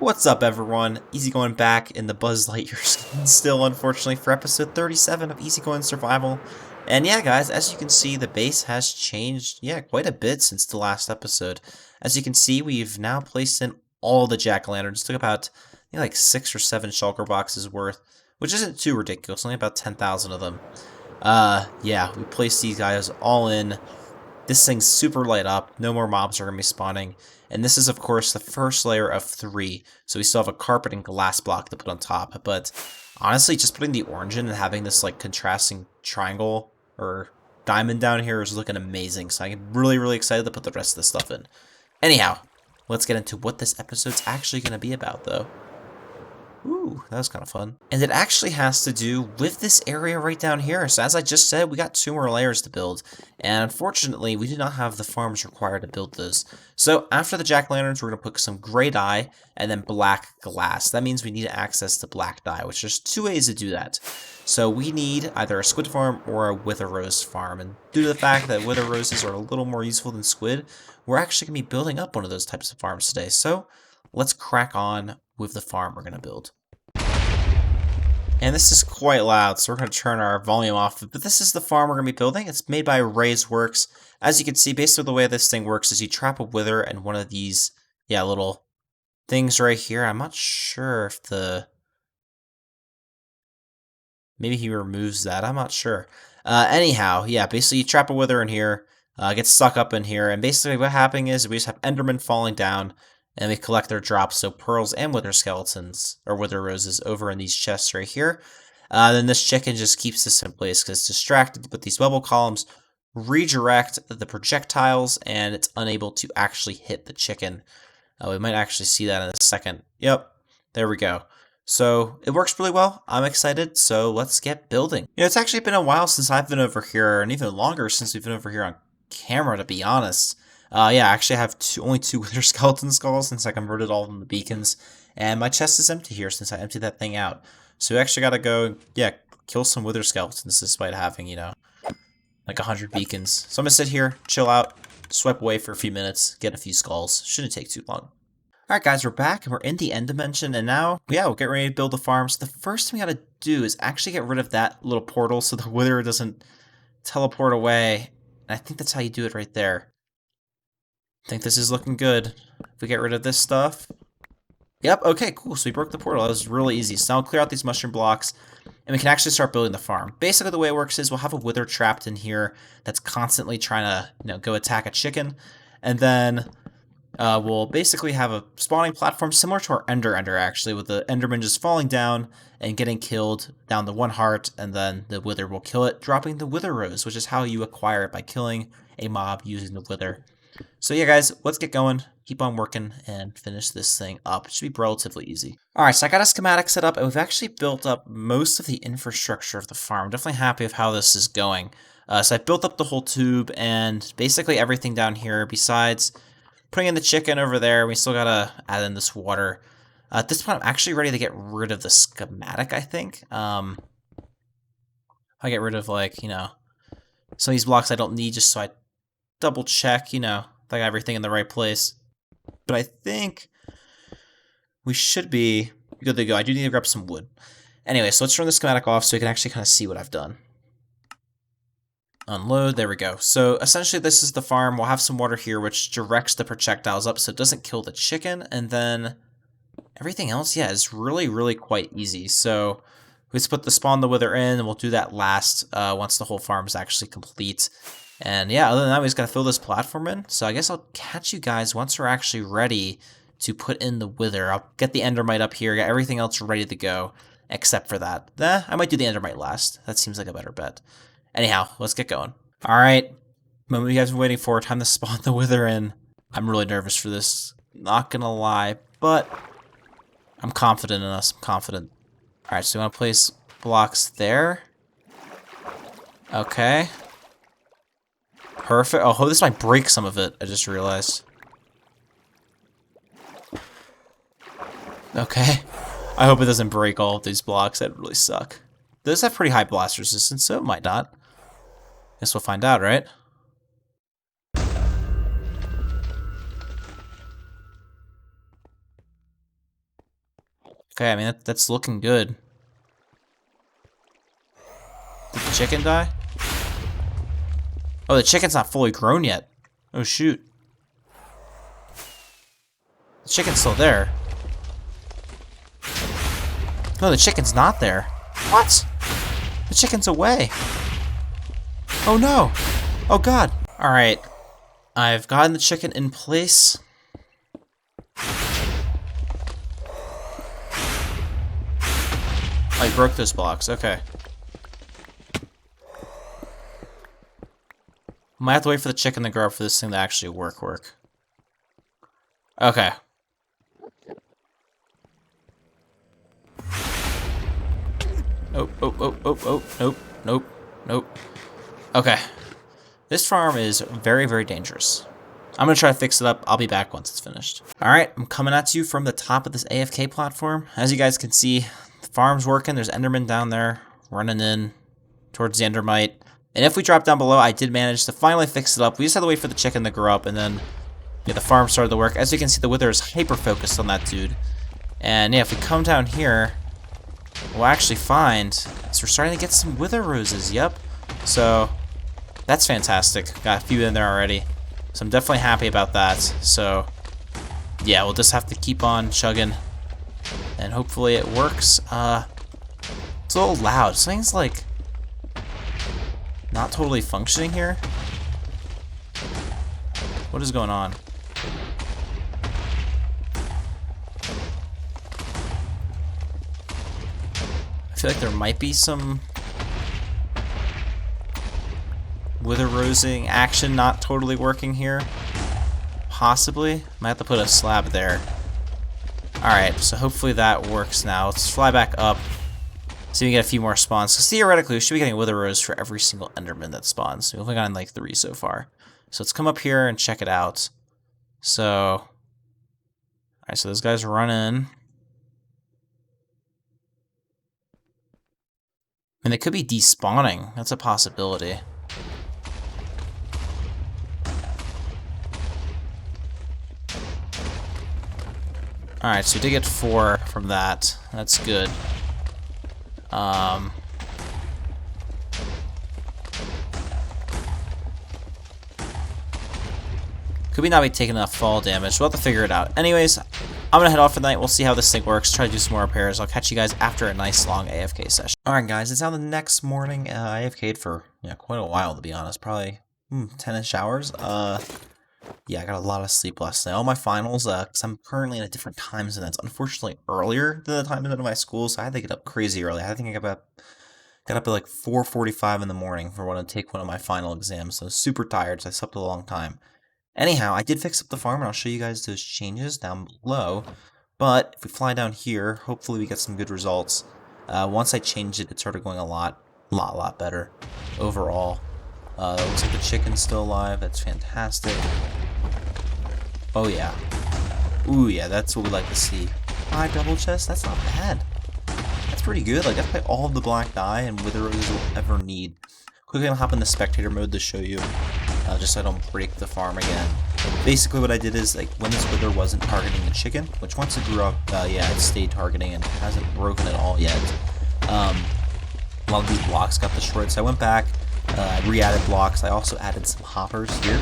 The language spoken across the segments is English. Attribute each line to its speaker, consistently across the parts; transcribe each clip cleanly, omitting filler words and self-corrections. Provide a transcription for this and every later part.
Speaker 1: What's up, everyone? EasyGoing back in the Buzz Lightyear skin still, unfortunately, for episode 37 of EasyGoing Survival. And yeah, guys, as you can see, the base has changed, quite a bit since the last episode. As you can see, we've now placed in all the jack-o'-lanterns. Took about, like 6 or 7 shulker boxes worth, which isn't too ridiculous, only about 10,000 of them. Yeah, we placed these guys all in. This thing's super light up, no more mobs are going to be spawning, and this is of course the first layer of 3, so we still have a carpet and glass block to put on top, but honestly just putting the orange in and having this like contrasting triangle or diamond down here is looking amazing, so I'm really excited to put the rest of this stuff in. Anyhow, let's get into what this episode's actually going to be about though. Ooh, that was kind of fun. And it actually has to do with this area right down here. So as I just said, we got 2 more layers to build. And unfortunately, we do not have the farms required to build those. So after the jack-o'-lanterns, we're going to put some gray dye and then black glass. That means we need access to black dye, which there's 2 ways to do that. So we need either a squid farm or a wither rose farm. And due to the fact that wither roses are a little more useful than squid, we're actually going to be building up one of those types of farms today. So let's crack on with the farm we're going to build. And this is quite loud, so we're going to turn our volume off. But this is the farm we're going to be building. It's made by Ray's Works. As you can see, basically the way this thing works is you trap a wither and one of these, little things right here. I'm not sure if maybe he removes that. I'm not sure. Anyhow, basically you trap a wither in here, gets stuck up in here, and basically what happening is we just have endermen falling down, and we collect their drops, so pearls and wither skeletons, or wither roses, over in these chests right here. Then this chicken just keeps this in place because it's distracted, but these bubble columns redirect the projectiles, and it's unable to actually hit the chicken. We might actually see that in a second. Yep, there we go. So it works really well. I'm excited, so let's get building. It's actually been a while since I've been over here, and even longer since we've been over here on camera, to be honest. I actually have only 2 wither skeleton skulls since I converted all of them to beacons, and my chest is empty here since I emptied that thing out. So we actually gotta go, kill some wither skeletons despite having, like 100 beacons. So I'm gonna sit here, chill out, swipe away for a few minutes, get a few skulls. Shouldn't take too long. Alright guys, we're back, and we're in the end dimension, and now, we'll get ready to build the farm. So the first thing we gotta do is actually get rid of that little portal so the wither doesn't teleport away. And I think that's how you do it right there. I think this is looking good. If we get rid of this stuff. Yep, okay, cool. So we broke the portal. That was really easy. So now we'll clear out these mushroom blocks, and we can actually start building the farm. Basically, the way it works is we'll have a wither trapped in here that's constantly trying to, go attack a chicken. And then we'll basically have a spawning platform similar to our Ender, actually, with the Enderman just falling down and getting killed down to 1 heart, and then the wither will kill it, dropping the wither rose, which is how you acquire it, by killing a mob using the wither. So guys, let's get going, keep on working, and finish this thing up. It should be relatively easy. Alright, so I got a schematic set up, and we've actually built up most of the infrastructure of the farm. I'm definitely happy with how this is going. So I built up the whole tube, and basically everything down here, besides putting in the chicken over there. We still gotta add in this water. At this point, I'm actually ready to get rid of the schematic, I think. I get rid of, some of these blocks I don't need, just so I double check, that I got everything in the right place. But I think we should be good to go. I do need to grab some wood. Anyway, so let's turn the schematic off so we can actually kind of see what I've done. Unload, there we go. So essentially this is the farm. We'll have some water here which directs the projectiles up so it doesn't kill the chicken, and then everything else, is really quite easy. So we just put the spawn the wither in, and we'll do that last once the whole farm is actually complete. And other than that, we just gotta fill this platform in. So I guess I'll catch you guys once we're actually ready to put in the wither. I'll get the endermite up here, get everything else ready to go, except for that. I might do the endermite last. That seems like a better bet. Anyhow, let's get going. Alright, moment you guys have been waiting for, time to spawn the wither in. I'm really nervous for this, not gonna lie, but I'm confident in us, I'm confident. Alright, so we want to place blocks there. Okay. Perfect. Oh, this might break some of it, I just realized. Okay. I hope it doesn't break all of these blocks, that'd really suck. Those have pretty high blast resistance, so it might not. Guess we'll find out, right? Okay, I mean, that's looking good. Did the chicken die? Oh, the chicken's not fully grown yet. Oh, shoot. The chicken's still there. No, the chicken's not there. What? The chicken's away. Oh, no. Oh, God. All right. I've gotten the chicken in place. I broke those blocks. Okay. Might have to wait for the chicken to grow up for this thing to actually work. Okay. Oh, nope. Okay. This farm is very, very dangerous. I'm gonna try to fix it up. I'll be back once it's finished. Alright, I'm coming at you from the top of this AFK platform. As you guys can see, the farm's working. There's Enderman down there running in towards the Endermite. And if we drop down below, I did manage to finally fix it up. We just had to wait for the chicken to grow up, and then the farm started to work. As you can see, the Wither is hyper-focused on that dude. And yeah, if we come down here, we'll actually find, so we're starting to get some Wither roses, yep. So, that's fantastic. Got a few in there already. So I'm definitely happy about that. So, yeah, we'll just have to keep on chugging. And hopefully it works. It's a little loud. Something's like not totally functioning here. What is going on? I feel like there might be some Wither rosing action not totally working here. Possibly. Might have to put a slab there. Alright, so hopefully that works now. Let's fly back up. See if we get a few more spawns. So theoretically, we should be getting Wither Rose for every single Enderman that spawns. We've only gotten like 3 so far. So let's come up here and check it out. So, alright, so those guys run in. I mean, they could be despawning. That's a possibility. Alright, so we did get 4 from that. That's good. Could we not be taking enough fall damage? We'll have to figure it out. Anyways, I'm gonna head off for the night. We'll see how this thing works. Try to do some more repairs. I'll catch you guys after a nice long AFK session. Alright guys, it's now the next morning. I AFK'd for quite a while, to be honest. Probably 10-ish hours. Yeah, I got a lot of sleep last night. All my finals, because I'm currently in a different time zone that's unfortunately earlier than the time zone of my school, so I had to get up crazy early. I think I got up at like 4:45 in the morning for when I take one of my final exams, so I was super tired, so I slept a long time. Anyhow, I did fix up the farm, and I'll show you guys those changes down below, but if we fly down here, hopefully we get some good results. Once I changed it, it started going a lot better overall. Looks like the chicken's still alive. That's fantastic. Oh yeah. Ooh yeah, that's what we like to see. 5 double chests? That's not bad. That's pretty good. Like, that's probably all of the black dye and Wither Roses will ever need. Quickly, I'll hop in the spectator mode to show you, just so I don't break the farm again. Basically, what I did is, like, when this Wither wasn't targeting the chicken, which once it grew up, yeah, it stayed targeting and hasn't broken at all yet. A lot of these blocks got destroyed, so I went back. I re-added blocks. I also added some hoppers here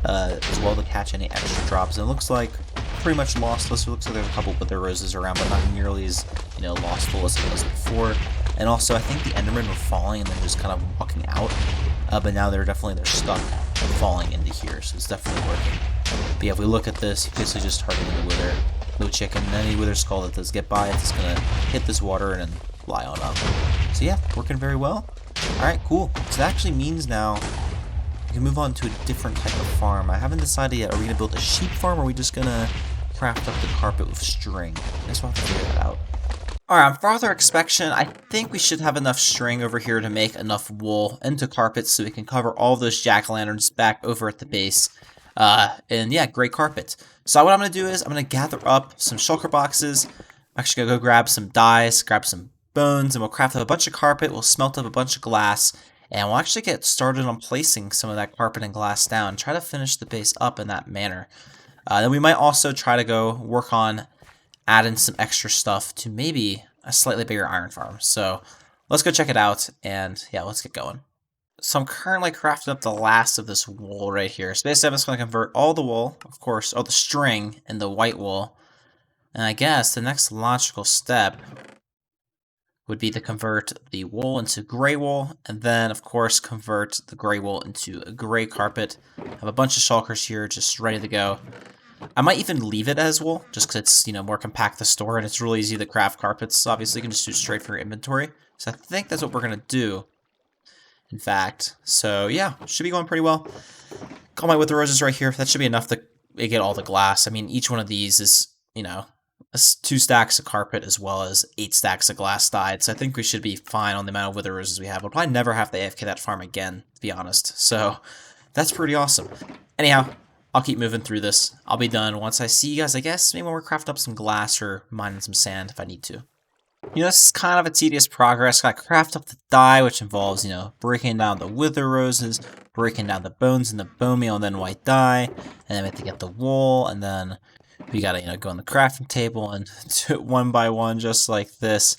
Speaker 1: as well to catch any extra drops. And it looks like pretty much lossless. It looks like there's a couple Wither Roses around, but not nearly as lostful as it was before. And also, I think the Endermen were falling and then just kind of walking out. But now they're stuck falling into here, so it's definitely working. But yeah, if we look at this, basically just targeting the Wither, no chicken, and any Wither skull that does get by, it's just gonna hit this water and then fly on up. So yeah, working very well. Alright, cool. So that actually means now we can move on to a different type of farm. I haven't decided yet. Are we going to build a sheep farm, or are we just going to craft up the carpet with string? I guess we'll have to figure that out. Alright, on farther inspection, I think we should have enough string over here to make enough wool into carpets so we can cover all those jack-o'-lanterns back over at the base. And yeah, great carpet. So what I'm going to do is I'm going to gather up some shulker boxes. I'm actually going to go grab some dyes, grab some bones, and we'll craft up a bunch of carpet. We'll smelt up a bunch of glass, and we'll actually get started on placing some of that carpet and glass down. Try to finish the base up in that manner. Then we might also try to go work on add in some extra stuff to maybe a slightly bigger iron farm. So let's go check it out, and yeah, let's get going. So I'm currently crafting up the last of this wool right here. So basically I'm just going to convert all the wool, of course, all the string and the white wool. And I guess the next logical step would be to convert the wool into gray wool, and then of course convert the gray wool into a gray carpet. I have a bunch of shulkers here just ready to go. I might even leave it as wool, just because it's, more compact to store, and it's really easy to craft carpets. Obviously, you can just do it straight from your inventory. So I think that's what we're going to do, in fact. So yeah, should be going pretty well. Got my wither roses right here. That should be enough to get all the glass. I mean, each one of these is, 2 stacks of carpet as well as 8 stacks of glass dyed. So I think we should be fine on the amount of wither roses we have. We'll probably never have to AFK that farm again, to be honest. So that's pretty awesome. Anyhow, I'll keep moving through this. I'll be done once I see you guys, I guess, maybe when we're crafting up some glass or mining some sand if I need to. This is kind of a tedious progress. Gotta craft up the dye, which involves, breaking down the wither roses, breaking down the bones and the bone meal, and then white dye, and then we have to get the wool, and then we gotta, go on the crafting table and do it one by one, just like this.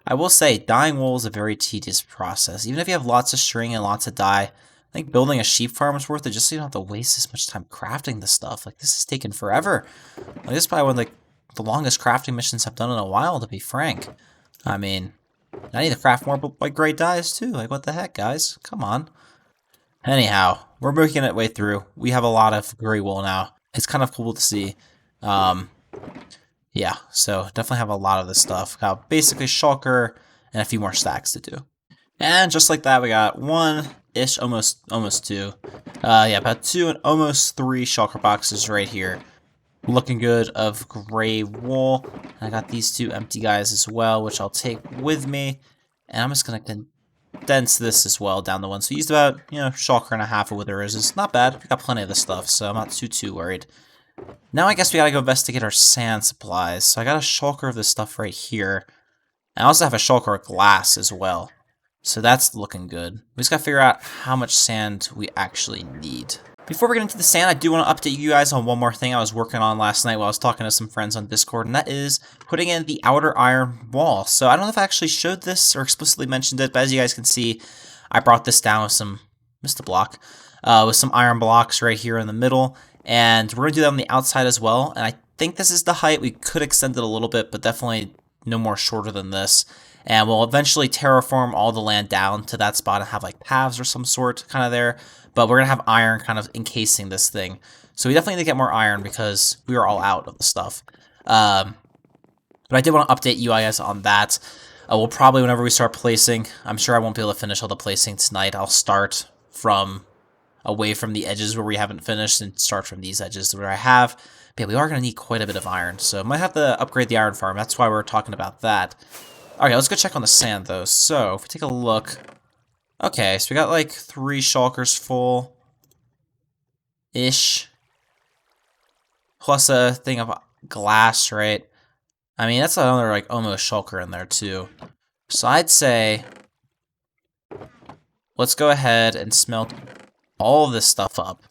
Speaker 1: I will say, dyeing wool is a very tedious process. Even if you have lots of string and lots of dye, I think building a sheep farm is worth it just so you don't have to waste as much time crafting this stuff. Like, this has taken forever. Like, this is probably one of the longest crafting missions I've done in a while, to be frank. I mean, I need to craft more gray dyes too. Like, what the heck, guys? Come on. Anyhow, we're making it way through. We have a lot of gray wool now. It's kind of cool to see. Yeah, so definitely have a lot of this stuff. Got basically shulker and a few more stacks to do. And just like that, we got 1-ish, almost 2. Yeah, about 2 and almost 3 shulker boxes right here. Looking good of gray wool. And I got these 2 empty guys as well, which I'll take with me. And I'm just going to condense this as well down the one. So we used about, shulker and a half of wither roses. Not bad. We got plenty of this stuff, so I'm not too worried. Now I guess we gotta go investigate our sand supplies. So I got a shulker of this stuff right here. I also have a shulker of glass as well. So that's looking good. We just gotta figure out how much sand we actually need. Before we get into the sand, I do want to update you guys on one more thing I was working on last night while I was talking to some friends on Discord, and that is putting in the outer iron wall. So I don't know if I actually showed this or explicitly mentioned it, but as you guys can see, I brought this down with some, missed a block, with some iron blocks right here in the middle. And we're going to do that on the outside as well. And I think this is the height. We could extend it a little bit, but definitely no more shorter than this. And we'll eventually terraform all the land down to that spot and have like paths or some sort kind of there. But we're going to have iron kind of encasing this thing. So we definitely need to get more iron because we are all out of the stuff. But I did want to update you guys on that. We'll probably, whenever we start placing, I'm sure I won't be able to finish all the placing tonight. I'll start from away from the edges where we haven't finished and start from these edges where I have. But yeah, we are going to need quite a bit of iron, so I might have to upgrade the iron farm. That's why we're talking about that. Okay, let's go check on the sand, though. So, if we take a look... Okay, so we got like 3 shulkers full-ish. Plus a thing of glass, right? I mean, that's another like almost shulker in there, too. So I'd say... let's go ahead and smelt all of this stuff up,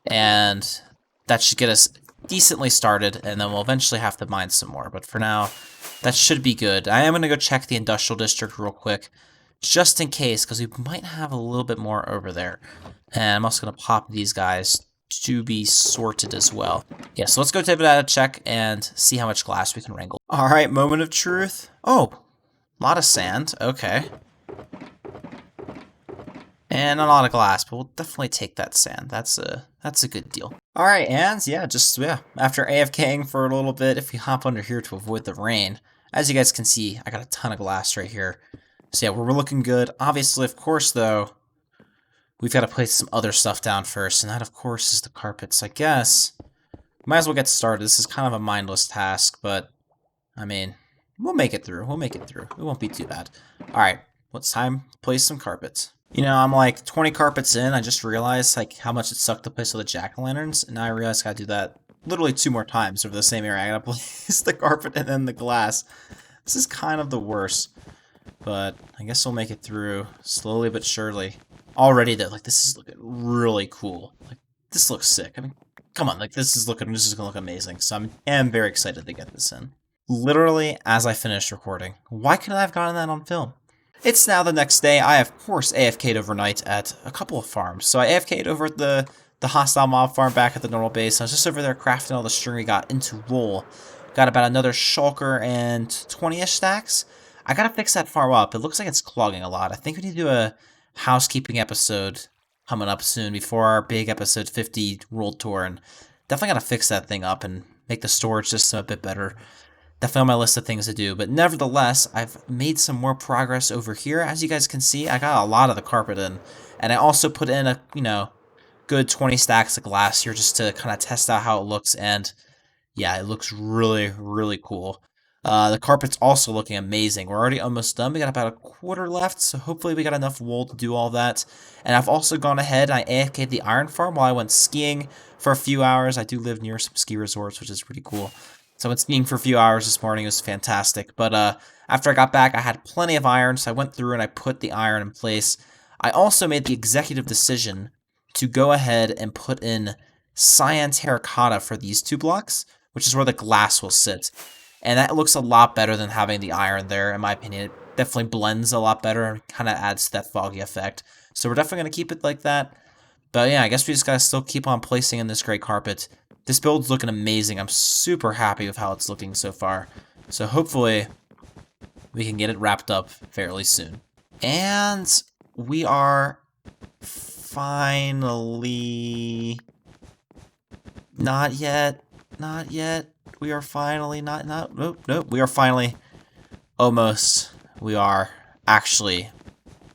Speaker 1: and that should get us decently started, and then we'll eventually have to mine some more, but for now, that should be good. I am going to go check the industrial district real quick, just in case, because we might have a little bit more over there, and I'm also going to pop these guys to be sorted as well. Yeah, so let's go give that a check and see how much glass we can wrangle. Alright, moment of truth. Oh, a lot of sand, okay. And a lot of glass, but we'll definitely take that sand. That's a good deal. All right, and yeah, after AFKing for a little bit, if we hop under here to avoid the rain, as you guys can see, I got a ton of glass right here. So yeah, we're looking good. Obviously, of course, though, we've got to place some other stuff down first, and that, of course, is the carpets. I guess might as well get started. This is kind of a mindless task, but I mean, we'll make it through. We'll make it through. It won't be too bad. All right, it's time to place some carpets. I'm like 20 carpets in. I just realized like how much it sucked to place all the jack-o'-lanterns, and now I realize I gotta do that literally 2 more times over the same area. I gotta place the carpet and then the glass. This is kind of the worst, but I guess we'll make it through slowly but surely. Already though, like this is looking really cool. Like this looks sick. I mean, come on, like this is gonna look amazing. So I am very excited to get this in. literally as I finished recording. Why couldn't I have gotten that on film? It's now the next day. I, of course, AFK'd overnight at a couple of farms. So I AFK'd over at the hostile mob farm back at the normal base. I was just over there crafting all the string we got into wool. Got about another shulker and 20-ish stacks. I gotta fix that farm up. It looks like it's clogging a lot. I think we need to do a housekeeping episode coming up soon before our big episode 50 world tour. And definitely gotta fix that thing up and make the storage system a bit better. Definitely on my list of things to do, but nevertheless, I've made some more progress over here. As you guys can see, I got a lot of the carpet in, and I also put in a, good 20 stacks of glass here just to kind of test out how it looks, and yeah, it looks really, really cool. The carpet's also looking amazing. We're already almost done. We got about a quarter left, so hopefully we got enough wool to do all that. And I've also gone ahead and I AFK'd the iron farm while I went skiing for a few hours. I do live near some ski resorts, which is pretty cool. So I went skiing for a few hours this morning. It was fantastic. But after I got back, I had plenty of iron, so I went through and I put the iron in place. I also made the executive decision to go ahead and put in cyan terracotta for these 2 blocks, which is where the glass will sit. And that looks a lot better than having the iron there, in my opinion. It definitely blends a lot better and kind of adds to that foggy effect. So we're definitely going to keep it like that. But yeah, I guess we just got to still keep on placing in this great carpet. This build's looking amazing. I'm super happy with how it's looking so far. So hopefully we can get it wrapped up fairly soon. And we are finally... Not yet. Not yet. We are finally nope. We are finally almost. We are actually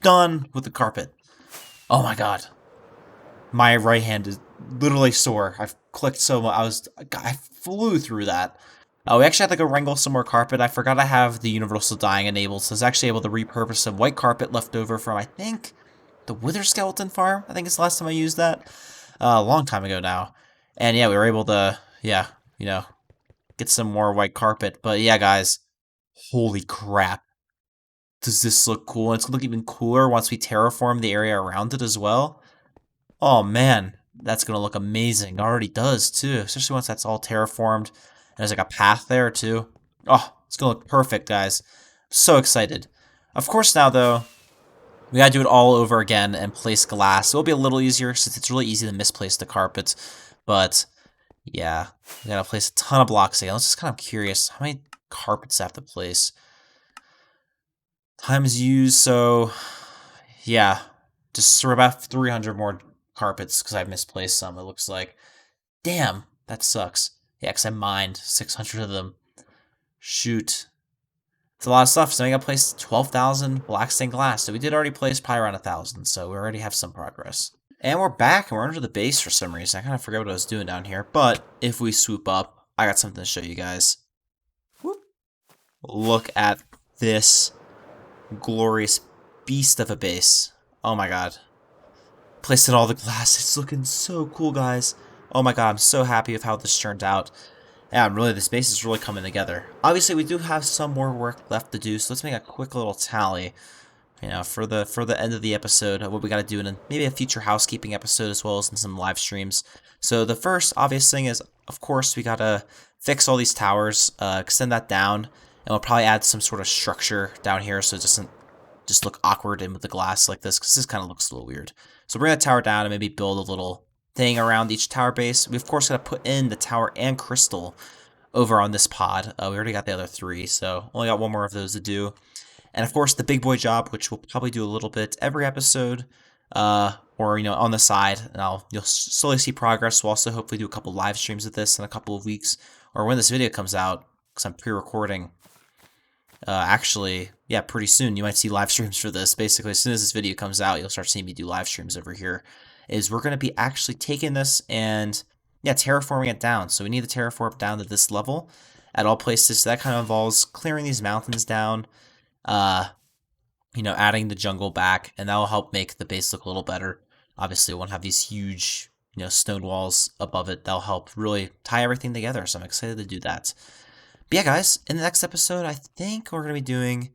Speaker 1: done with the carpet. Oh my god. My right hand is literally sore. I've clicked so much. I flew through that. Oh, we actually had to go wrangle some more carpet. I forgot I have the universal dyeing enabled, so I was actually able to repurpose some white carpet left over from, I think, the Wither Skeleton farm. I think it's the last time I used that. A long time ago now. And yeah, we were able to, get some more white carpet. But yeah, guys, holy crap. Does this look cool? And it's going to look even cooler once we terraform the area around it as well. Oh, man, that's going to look amazing. It already does, too, especially once that's all terraformed. And there's like a path there, too. Oh, it's going to look perfect, guys. I'm so excited. Of course, now, though, we got to do it all over again and place glass. It'll be a little easier since it's really easy to misplace the carpet. But... yeah, we gotta place a ton of blocks again. I was just kind of curious, how many carpets I have to place? Times used, so yeah, just for about 300 more carpets because I've misplaced some, it looks like. Damn, that sucks. Yeah, because I mined 600 of them. Shoot. It's a lot of stuff, so I gotta place 12,000 black stained glass. So we did already place probably around 1,000, so we already have some progress. And we're back, and we're under the base for some reason. I kind of forgot what I was doing down here. But if we swoop up, I got something to show you guys. Whoop. Look at this glorious beast of a base. Oh my god. Placed in all the glass. It's looking so cool, guys. Oh my god, I'm so happy with how this turned out. Yeah, this base is really coming together. Obviously, we do have some more work left to do, so let's make a quick little tally. For the end of the episode, what we got to do in maybe a future housekeeping episode as well as in some live streams. So the first obvious thing is, of course, we got to fix all these towers, extend that down, and we'll probably add some sort of structure down here so it doesn't just look awkward in with the glass like this, because this kind of looks a little weird. So bring that tower down and maybe build a little thing around each tower base. We, of course, got to put in the tower and crystal over on this pod. We already got the other 3, so only got 1 more of those to do. And of course, the big boy job, which we'll probably do a little bit every episode, or on the side, and you'll slowly see progress. We'll also hopefully do a couple live streams of this in a couple of weeks, or when this video comes out, because I'm pre-recording. Actually, yeah, pretty soon you might see live streams for this. Basically, as soon as this video comes out, you'll start seeing me do live streams over here. We're going to be actually taking this and terraforming it down. So we need to terraform down to this level at all places. So that kind of involves clearing these mountains down. Adding the jungle back, and that will help make the base look a little better. Obviously, we won't have these huge, stone walls above it. That'll help really tie everything together, so I'm excited to do that. But yeah, guys, in the next episode, I think we're going to be doing,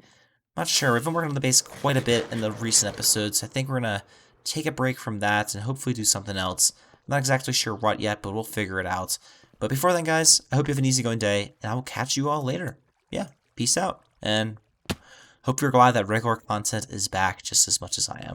Speaker 1: not sure, we've been working on the base quite a bit in the recent episodes. I think we're going to take a break from that and hopefully do something else. I'm not exactly sure what yet, but we'll figure it out. But before then, guys, I hope you have an easygoing day, and I will catch you all later. yeah, peace out. And hope you're glad that regular content is back just as much as I am.